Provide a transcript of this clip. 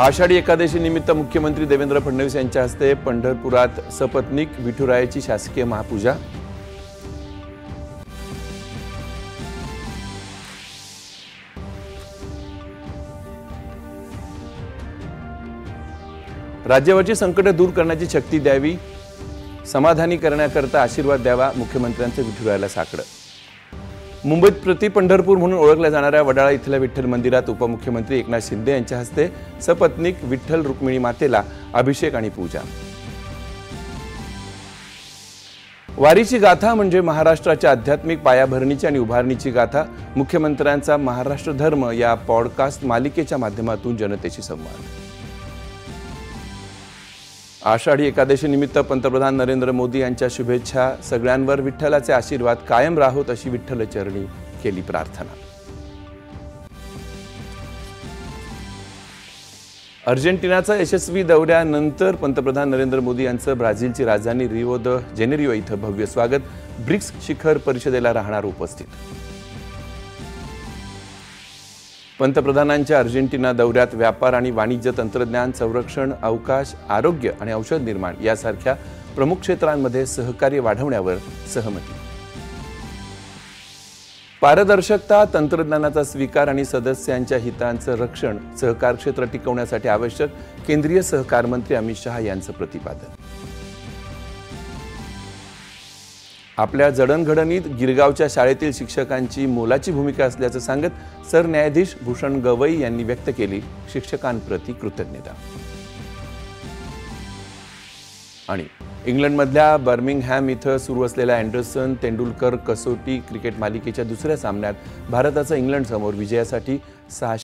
आषाढी एकादशी निमित्त मुख्यमंत्री देवेंद्र फडणवीस यांच्या हस्ते पंढरपुरात सपत्नीक विठुरायाची शासकीय महापूजा। राज्यावरची संकट दूर करण्याची शक्ती द्यावी, समाधानी करण्याकरता आशीर्वाद द्यावा, मुख्यमंत्र्यांचे विठुरायाला साकडं। मुंबईत प्रति पंढरपूर म्हणून ओळखल्या जाणाऱ्या वडाळा इथल्या विठ्ठल मंदिरात उपमुख्यमंत्री एकनाथ शिंदे यांच्या हस्ते सपत्नीक विठ्ठल रुक्मिणी मातेला अभिषेक आणि पूजा। वारीची गाथा म्हणजे महाराष्ट्राच्या आध्यात्मिक पायाभरणीची आणि उभारणीची गाथा। मुख्यमंत्र्यांचा महाराष्ट्र धर्म या पॉडकास्ट मालिकेच्या माध्यमातून जनतेशी संवाद। आषाढी एकादशी निमित्त पंतप्रधान नरेंद्र मोदी यांच्या शुभेच्छा। सगळ्यांवर विठ्ठलाचे आशीर्वाद कायम राहोत अशी विठ्ठलचरणी केली प्रार्थना। अर्जेंटिनाचा यशस्वी दौऱ्यानंतर पंतप्रधान नरेंद्र मोदी यांचं ब्राझीलची राजधानी रिओ द जेनेरिओ इथं भव्य स्वागत। ब्रिक्स शिखर परिषदेला राहणार उपस्थित। पंतप्रधानांच्या अर्जेंटिना दौऱ्यात व्यापार आणि वाणिज्य, तंत्रज्ञान, संरक्षण, अवकाश, आरोग्य आणि औषध निर्माण यासारख्या प्रमुख क्षेत्रांमध्ये सहकार्य वाढवण्यावर सहमती। पारदर्शकता, तंत्रज्ञानाचा स्वीकार आणि सदस्यांच्या हितांचं रक्षण सहकार क्षेत्र टिकवण्यासाठी आवश्यक, केंद्रीय सहकार मंत्री अमित शहा यांचं प्रतिपादन। आपल्या जडणघडणीत गिरगावच्या शाळेतील शिक्षकांची मोलाची भूमिका असल्याचं सांगत सरन्यायाधीश भूषण गवई यांनी व्यक्त केली शिक्षकांप्रती कृतज्ञता। आणि इंग्लंडमधल्या बर्मिंगहॅम इथं सुरू असलेल्या अँडरसन तेंडुलकर कसोटी क्रिकेट मालिकेच्या दुसऱ्या सामन्यात भारताचा इंग्लंडसमोर विजयासाठी 6